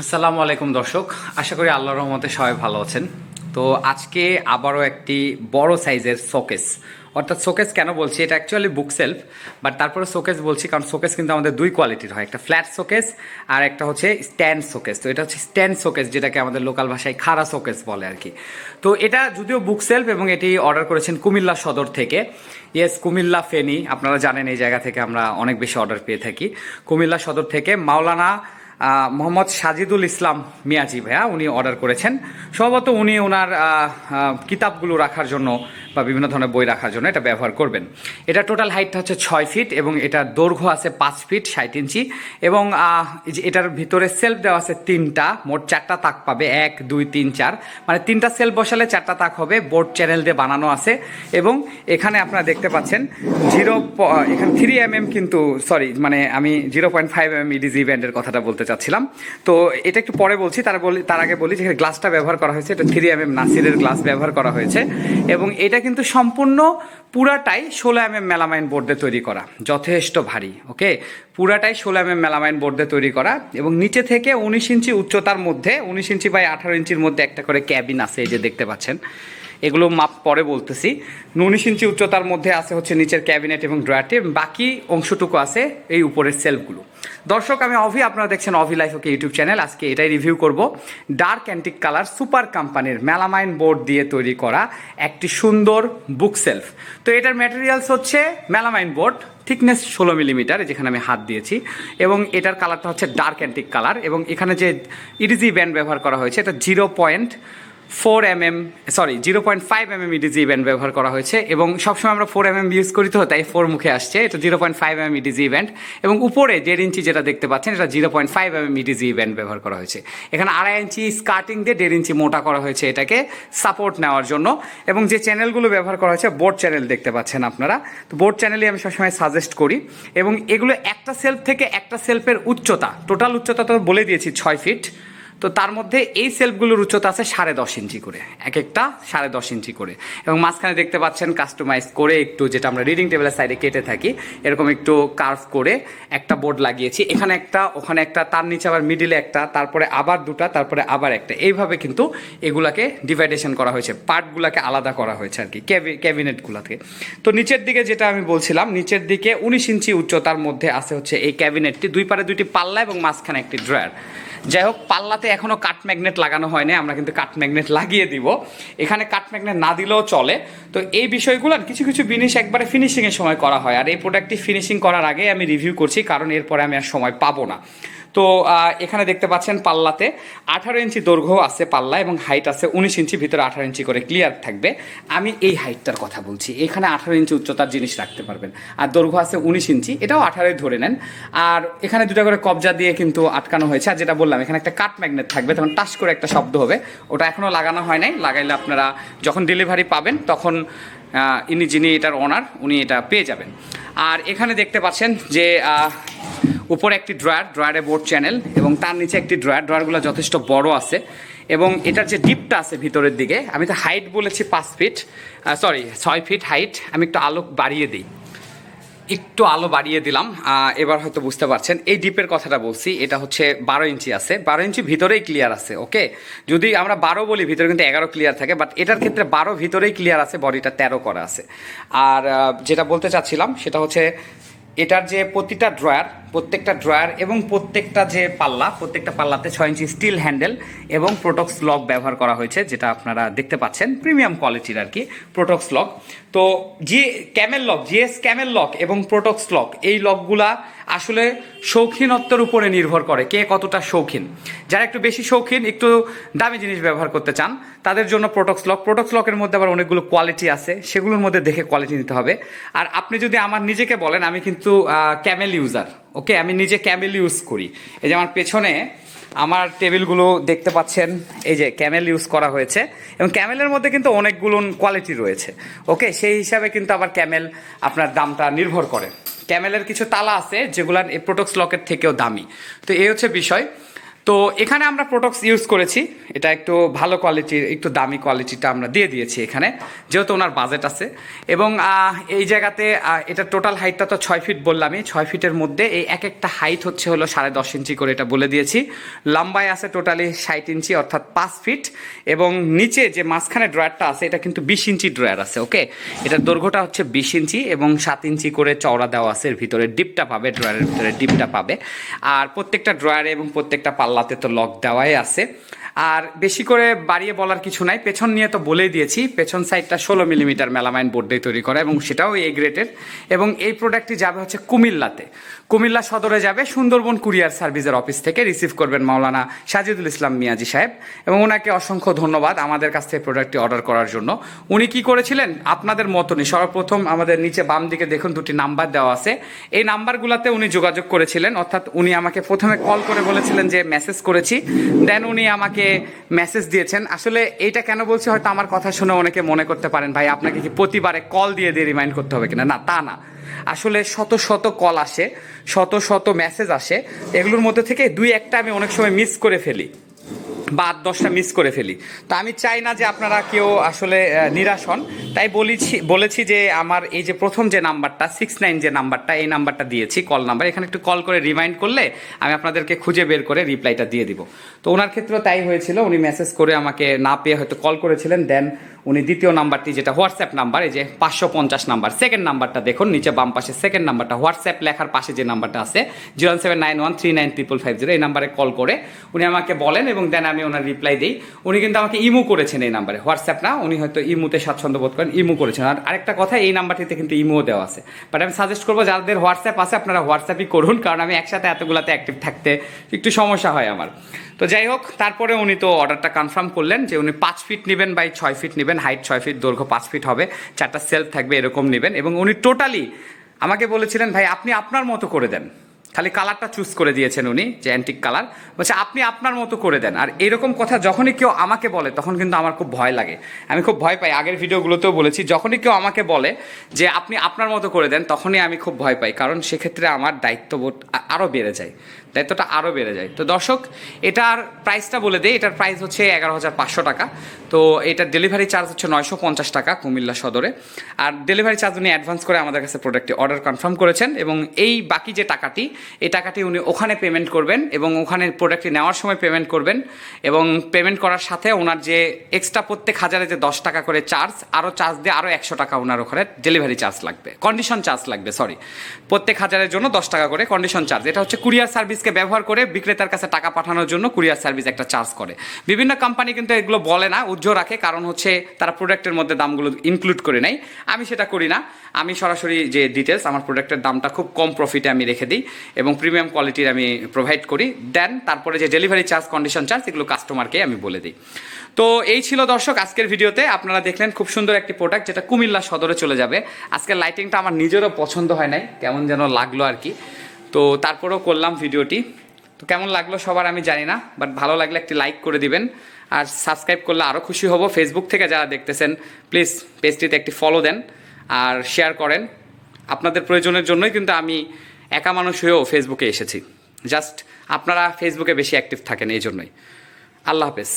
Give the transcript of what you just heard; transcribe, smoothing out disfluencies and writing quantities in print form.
আসসালামু আলাইকুম দর্শক, আশা করি আল্লাহর রহমতে সবাই ভালো আছেন। তো আজকে আবারও একটি বড় সাইজের শোকেস, অর্থাৎ শোকেস কেন বলছি, এটা অ্যাকচুয়ালি বুক সেলফ, বাট তারপরে শোকেস বলছি কারণ শোকেস কিন্তু আমাদের দুই কোয়ালিটির হয়, একটা ফ্ল্যাট শোকেস আর একটা হচ্ছে স্ট্যান্ড শোকেস। তো এটা হচ্ছে স্ট্যান্ড শোকেস, যেটাকে আমাদের লোকাল ভাষায় খাড়া শোকেস বলে আর কি। তো এটা যদিও বুক সেলফ এবং এটি অর্ডার করেছেন কুমিল্লা সদর থেকে। ইয়েস, কুমিল্লা ফেনী, আপনারা জানেন এই জায়গা থেকে আমরা অনেক বেশি অর্ডার পেয়ে থাকি। কুমিল্লা সদর থেকে মাওলানা মোহাম্মদ সাজিদুল ইসলাম মিয়াজি ভাইয়া উনি অর্ডার করেছেন। সম্ভবত উনি ওনার কিতাবগুলো রাখার জন্য বা বিভিন্ন ধরনের বই রাখার জন্য এটা ব্যবহার করবেন। এটা টোটাল হাইটটা হচ্ছে 6 ফিট এবং এটার দৈর্ঘ্য আছে 5 ফিট 60 ইঞ্চি এবং এটার ভিতরে সেলফ দেওয়া আছে 3টা, মোট 4টা তাক পাবে, 1 2 3 4, মানে 3টা সেলফ বসালে 4টা তাক হবে। বোর্ড চ্যানেল দিয়ে বানানো আছে এবং এখানে আপনারা দেখতে পাচ্ছেন এখানে 3 mm, কিন্তু সরি, মানে আমি 0.5 mm ইডিজি ব্যান্ডের কথাটা বলতে চাচ্ছিলাম। তো এটা একটু পরে বলছি, তার আগে বলি যে গ্লাসটা ব্যবহার করা হয়েছে, এটা 3 mm নাসিরের গ্লাস ব্যবহার করা হয়েছে এবং এটা কিন্তু সম্পূর্ণ পুরাটাই 16 mm মেলামাইন বোর্ড দিয়ে তৈরি করা, যথেষ্ট ভারী। ওকে, পুরাটাই 16 mm মেলামাইন বোর্ড দিয়ে তৈরি করা এবং নিচে থেকে 19 ইঞ্চি উচ্চতার মধ্যে, 19 ইঞ্চি বাই 18 ইঞ্চির মধ্যে একটা করে ক্যাবিন আছে, এই যে দেখতে পাচ্ছেন। এগুলো মাপ পরে বলতেছি। 19 ইঞ্চি উচ্চতার মধ্যে আছে হচ্ছে নিচের ক্যাবিনেট এবং ড্রয়ারটি, বাকি অংশটুকু আছে এই উপরের সেলফগুলো। দর্শক, আমি অভি, আপনারা দেখছেন অভি লাইফ ওকে ইউটিউব চ্যানেল। আজকে এটাই রিভিউ করব, ডার্ক অ্যান্টিক কালার সুপার কোম্পানির মেলামাইন বোর্ড দিয়ে তৈরি করা একটি সুন্দর বুক সেলফ। তো এটার ম্যাটেরিয়ালস হচ্ছে মেলামাইন বোর্ড, থিকনেস 16 মিলিমিটার, যেখানে আমি হাত দিয়েছি, এবং এটার কালারটা হচ্ছে ডার্ক অ্যান্টিক কালার এবং এখানে যে ইডিজি ব্যান্ড ব্যবহার করা হয়েছে এটা 0.5 mm ইডিজি ব্যান্ড ব্যবহার করা হয়েছে এবং সবসময় আমরা 4 mm ইউজ করি, তো তাই 4 মুখে আসছে। এটা 0.5 mm ইডিজি ব্যান্ড এবং উপরে 1.5 ইঞ্চি যেটা দেখতে পাচ্ছেন এটা 0.5 mm ইডিজি ব্যান্ড ব্যবহার করা হয়েছে। এখানে 2.5 ইঞ্চি স্কার্টিং দিয়ে 1.5 ইঞ্চি মোটা করা হয়েছে এটাকে সাপোর্ট নেওয়ার জন্য। এবং যে চ্যানেলগুলো ব্যবহার করা হয়েছে বোর্ড চ্যানেল দেখতে পাচ্ছেন আপনারা, তো বোর্ড চ্যানেলই আমি সবসময় সাজেস্ট করি। এবং এগুলো একটা সেলফ থেকে একটা সেলফের উচ্চতা, টোটাল উচ্চতা তো বলে দিয়েছি 6 ফিট। তো তার মধ্যে এই সেলফগুলোর উচ্চতা আছে 10.5 ইঞ্চি করে, এক একটা 10.5 ইঞ্চি করে, এবং মাঝখানে দেখতে পাচ্ছেন কাস্টমাইজ করে একটু, যেটা আমরা রিডিং টেবিলের সাইডে কেটে থাকি, এরকম একটু কার্ভ করে একটা বোর্ড লাগিয়েছি। এখানে একটা, ওখানে একটা, তার নিচে আবার মিডিলে একটা, তারপরে আবার দুটা, তারপরে আবার একটা, এইভাবে কিন্তু এগুলাকে ডিভাইডেশন করা হয়েছে, পার্টগুলোকে আলাদা করা হয়েছে আর কি, ক্যাবিনেটগুলোকে। তো নিচের দিকে যেটা আমি বলছিলাম, নিচের দিকে 19 ইঞ্চি উচ্চতার মধ্যে আছে হচ্ছে এই ক্যাবিনেটটি, দুই পারে দুইটি পাল্লা এবং মাঝখানে একটি ড্রয়ার। যাই হোক, পাল্লাতে এখনও কাট ম্যাগনেট লাগানো হয়নি, আমরা কিন্তু কাট ম্যাগনেট লাগিয়ে দিব। এখানে কাট ম্যাগনেট না দিলেও চলে। তো এই বিষয়গুলো কিছু কিছু জিনিস একবারে ফিনিশিংয়ের সময় করা হয়, আর এই প্রোডাক্টটি ফিনিশিং করার আগে আমি রিভিউ করছি, কারণ এরপরে আমি আর সময় পাবো না। তো এখানে দেখতে পাচ্ছেন পাল্লাতে 18 ইঞ্চি দৈর্ঘ্য আছে পাল্লা এবং হাইট আছে 19 ইঞ্চি, ভিতরে 18 ইঞ্চি করে ক্লিয়ার থাকবে। আমি এই হাইটটার কথা বলছি, এখানে 18 ইঞ্চি উচ্চতার জিনিস রাখতে পারবেন, আর দৈর্ঘ্য আছে 19 ইঞ্চি, এটাও 18 ধরে নেন। আর এখানে দুটা করে কবজা দিয়ে কিন্তু আটকানো হয়েছে, আর যেটা বললাম এখানে একটা কাট ম্যাগনেট থাকবে, তখন টাচ করে একটা শব্দ হবে, ওটা এখনও লাগানো হয় নাই, লাগাইলে আপনারা যখন ডেলিভারি পাবেন তখন যিনি এটার ওনার উনি এটা পেয়ে যাবেন। আর এখানে দেখতে পাচ্ছেন যে উপরে একটি ড্রয়ারে বোর্ড চ্যানেল এবং তার নিচে একটি ড্রয়ারগুলো যথেষ্ট বড় আছে এবং এটার যে ডিপটা আছে ভিতরের দিকে, আমি তো হাইট বলেছি 5 ফিট, 6 ফিট হাইট। আমি একটু আলো বাড়িয়ে দিই, একটু আলো বাড়িয়ে দিলাম, এবার হয়তো বুঝতে পারছেন। এই ডিপের কথাটা বলছি, এটা হচ্ছে 12 ইঞ্চি আছে, 12 ইঞ্চি ভিতরেই ক্লিয়ার আছে। ওকে, যদি আমরা 12 বলি ভিতরে কিন্তু 11 ক্লিয়ার থাকে, বাট এটার ক্ষেত্রে 12 ভিতরেই ক্লিয়ার আছে, বডিটা 13 করা আছে। আর যেটা বলতে চাচ্ছিলাম সেটা হচ্ছে এটার যে প্রত্যেকটা ড্রয়ার এবং প্রত্যেকটা যে পাল্লা, প্রত্যেকটা পাল্লাতে 6 ইঞ্চি স্টিল হ্যান্ডেল এবং প্রোটক্স লক ব্যবহার করা হয়েছে, যেটা আপনারা দেখতে পাচ্ছেন প্রিমিয়াম কোয়ালিটির আর কি প্রোটক্স লক। তো জিএস ক্যামেল লক এবং প্রোটক্স লক, এই লকগুলা আসলে শৌখিনত্বের উপরে নির্ভর করে, কে কতটা শৌখিন। যারা একটু বেশি শৌখিন, একটু দামি জিনিস ব্যবহার করতে চান, তাদের জন্য প্রোটক্স লকের মধ্যে আবার অনেকগুলো কোয়ালিটি আছে, সেগুলোর মধ্যে দেখে কোয়ালিটি নিতে হবে। আর আপনি যদি আমার নিজেকে বলেন, আমি কিন্তু ক্যামেল ইউজার। ওকে, আমি নিজে ক্যামেল ইউজ করি। এই যে আমার পেছনে আমার টেবিলগুলো দেখতে পাচ্ছেন, এই যে ক্যামেল ইউজ করা হয়েছে এবং ক্যামেলের মধ্যে কিন্তু অনেকগুলো কোয়ালিটি রয়েছে। ওকে, সেই হিসাবে কিন্তু আবার ক্যামেল আপনার দামটা নির্ভর করে। ক্যামেলের কিছু তালা আছে যেগুলো এই প্রোটক্স লকের থেকেও দামি। তো এই হচ্ছে বিষয়। তো এখানে আমরা প্রোডাক্টস ইউজ করেছি, এটা একটু ভালো কোয়ালিটির, একটু দামি কোয়ালিটিটা আমরা দিয়ে দিয়েছি এখানে, যেহেতু ওনার বাজেট আছে। এবং এই জায়গাতে এটা টোটাল হাইটটা তো 6 ফিট বললামই, 6 ফিটের মধ্যে এই এক একটা হাইট হচ্ছে হলো 10.5 ইঞ্চি করে, এটা বলে দিয়েছি। লম্বায় আছে টোটালি 60 ইঞ্চি অর্থাৎ 5 ফিট, এবং নিচে যে মাঝখানে ড্রয়ারটা আছে এটা কিন্তু 20 ইঞ্চি ড্রয়ার আছে। ওকে, এটার দৈর্ঘ্যটা হচ্ছে 20 ইঞ্চি এবং 7 ইঞ্চি করে চওড়া দেওয়া আছে। এর ভিতরে ডিপটা পাবে, ড্রয়ারের ভিতরে ডিপটা পাবে। আর প্রত্যেকটা ড্রয়ারে এবং প্রত্যেকটা পাল্লাতে তো লক দেওয়াই আছে। আর বেশি করে বাড়িয়ে বলার কিছু নাই, পেছন নিয়ে তো বলেই দিয়েছি। পেছন সাইডটা 16 মিলিমিটার মেলামাইন বোর্ড দিয়ে তৈরি করা, এবং সেটাও এ গ্রেডের। এবং এই প্রোডাক্টটি যাবে হচ্ছে কুমিল্লাতে, কুমিল্লা সদরে যাবে সুন্দরবন কুরিয়ার সার্ভিসের অফিস থেকে। রিসিভ করবেন মাওলানা সাজিদুল ইসলাম মিয়াজি সাহেব, এবং ওনাকে অসংখ্য ধন্যবাদ আমাদের কাছ থেকে প্রোডাক্টটি অর্ডার করার জন্য। উনি কি করেছিলেন আপনাদের মতনই, সর্বপ্রথম আমাদের নিচে বাম দিকে দেখুন 2টি নাম্বার দেওয়া আছে, এই নাম্বারগুলোতে উনি যোগাযোগ করেছিলেন। অর্থাৎ উনি আমাকে প্রথমে কল করে বলেছিলেন যে মেসেজ করেছি, দেন উনি আমাকে মেসেজ দিয়েছেন। আসলে এইটা কেন বলছি, হয়তো আমার কথা শুনে অনেকে মনে করতে পারেন ভাই আপনাকে কি প্রতিবারে কল দিয়ে দিয়ে রিমাইন্ড করতে হবে কিনা। না, তা না, আসলে শত শত কল আসে, শত শত মেসেজ আসে, এগুলোর মধ্যে থেকে 2-1টা আমি অনেক সময় মিস করে ফেলি বা 8-10টা মিস করে ফেলি। তো আমি চাই না যে আপনারা কেউ আসলে নিরাশ হন, তাই বলেছি যে আমার এই যে প্রথম যে নাম্বারটা 69 যে নাম্বারটা, এই নাম্বারটা দিয়েছি কল নাম্বার, এখানে একটু কল করে রিমাইন্ড করলে আমি আপনাদেরকে খুঁজে বের করে রিপ্লাইটা দিয়ে দিব। তো ওনার ক্ষেত্রেও তাই হয়েছিল, উনি মেসেজ করে আমাকে না পেয়ে হয়তো কল করেছিলেন, দেন উনি দ্বিতীয় নাম্বারটি যেটা হোয়াটসঅ্যাপ নাম্বার, এই যে 550 নাম্বার, সেকেন্ড নাম্বারটা দেখুন নিচে বাম পাশে, সেকেন্ড নাম্বারটা হোয়াটসঅ্যাপ লেখার পাশে যে নাম্বারটা আছে 07913955550, এই নাম্বারে কল করে উনি আমাকে বলেন, এবং দেন আমি ওনার রিপ্লাই দিই। উনি কিন্তু আমাকে ইমো করেছেন এই নাম্বারে, হোয়াটসঅ্যাপ না, উনি হয়তো ইমোতে স্বাচ্ছন্দ্য বোধ করেন, ইমো করেছেন। আর আরেকটা কথা, এই নাম্বারটিতে কিন্তু ইমো দেওয়া আছে, বাট আমি সাজেস্ট করবো যাদের হোয়াটসঅ্যাপ আছে আপনারা হোয়াটসঅ্যাপই করুন, কারণ আমি একসাথে এতগুলাতে অ্যাক্টিভ থাকতে একটু সমস্যা হয় আমার। তো যাই হোক, তারপরে উনি তো অর্ডারটা কনফার্ম করলেন যে উনি 5 ফিট নেবেন বাই 6 ফিট নেবেন, হাইট 6 ফিট, দৈর্ঘ্য 5 ফিট হবে, 4টা সেলফ থাকবে, এরকম নেবেন। এবং উনি টোটালি আমাকে বলেছিলেন ভাই আপনি আপনার মতো করে দেন, খালি কালারটা চুজ করে দিয়েছেন উনি, যে অ্যান্টিক কালার, বলছে আপনি আপনার মতো করে দেন। আর এরকম কথা যখনই কেউ আমাকে বলে তখন কিন্তু আমার খুব ভয় লাগে, আমি খুব ভয় পাই। আগের ভিডিওগুলোতেও বলেছি, যখনই কেউ আমাকে বলে যে আপনি আপনার মতো করে দেন, তখনই আমি খুব ভয় পাই, কারণ সেক্ষেত্রে আমার দায়িত্ববোধ আরও বেড়ে যায়, দায়িত্বটা আরও বেড়ে যায়। তো দর্শক, এটার প্রাইসটা বলে দেয়, এটার প্রাইস হচ্ছে 11,500 টাকা। তো এটার ডেলিভারি চার্জ হচ্ছে 950 টাকা কুমিল্লা সদরে। আর ডেলিভারি চার্জ উনি অ্যাডভান্স করে আমাদের কাছে প্রোডাক্টটি অর্ডার কনফার্ম করেছেন, এবং এই বাকি যে টাকাটি, এই টাকাটি উনি ওখানে পেমেন্ট করবেন, এবং ওখানে প্রোডাক্টটি নেওয়ার সময় পেমেন্ট করবেন, এবং পেমেন্ট করার সাথে ওনার যে এক্সট্রা প্রত্যেক হাজারে যে 10 টাকা করে চার্জ, আরও চার্জ দিয়ে আরও 100 টাকা ওনার ওখানে ডেলিভারি চার্জ লাগবে, কন্ডিশন চার্জ লাগবে, সরি, প্রত্যেক হাজারের জন্য 10 টাকা করে কন্ডিশন চার্জ। এটা হচ্ছে কুরিয়ার সার্ভিসকে ব্যবহার করে বিক্রেতার কাছে টাকা পাঠানোর জন্য কুরিয়ার সার্ভিস একটা চার্জ করে। বিভিন্ন কোম্পানি কিন্তু এগুলো বলে না, উজ্জ্বল রাখে, কারণ হচ্ছে তারা প্রোডাক্টের মধ্যে দামগুলো ইনক্লুড করে নেয়। আমি সেটা করি না, আমি সরাসরি যে ডিটেলস আমার প্রোডাক্টের দামটা খুব কম প্রফিটে আমি রেখে দিই, এবং প্রিমিয়াম কোয়ালিটির আমি প্রোভাইড করি। দেন তারপরে যে ডেলিভারি চার্জ, কন্ডিশন চার্জ, এগুলো কাস্টমারকে আমি বলে দিই। তো এই ছিল দর্শক আজকের ভিডিওতে। আপনারা দেখলেন খুব সুন্দর একটি প্রোডাক্ট, যেটা কুমিল্লা সদরে চলে যাবে। আজকের লাইটিংটা আমার নিজেরও পছন্দ হয় নাই, কেমন যেন লাগলো আর কি, তো তারপরেও করলাম ভিডিওটি। তো কেমন লাগলো সবার আমি জানি না, বাট ভালো লাগলে একটি লাইক করে দিবেন, আর সাবস্ক্রাইব করলে আরও খুশি হব। ফেসবুক থেকে যারা দেখতেছেন প্লিজ পেজটিতে একটি ফলো দেন আর শেয়ার করেন। আপনাদের প্রয়োজনের জন্যই কিন্তু আমি একা মানুষ হয়েও ফেসবুকে এসেছি, জাস্ট আপনারা ফেসবুকে বেশি অ্যাক্টিভ থাকেন এই জন্যই। আল্লাহ হাফেজ।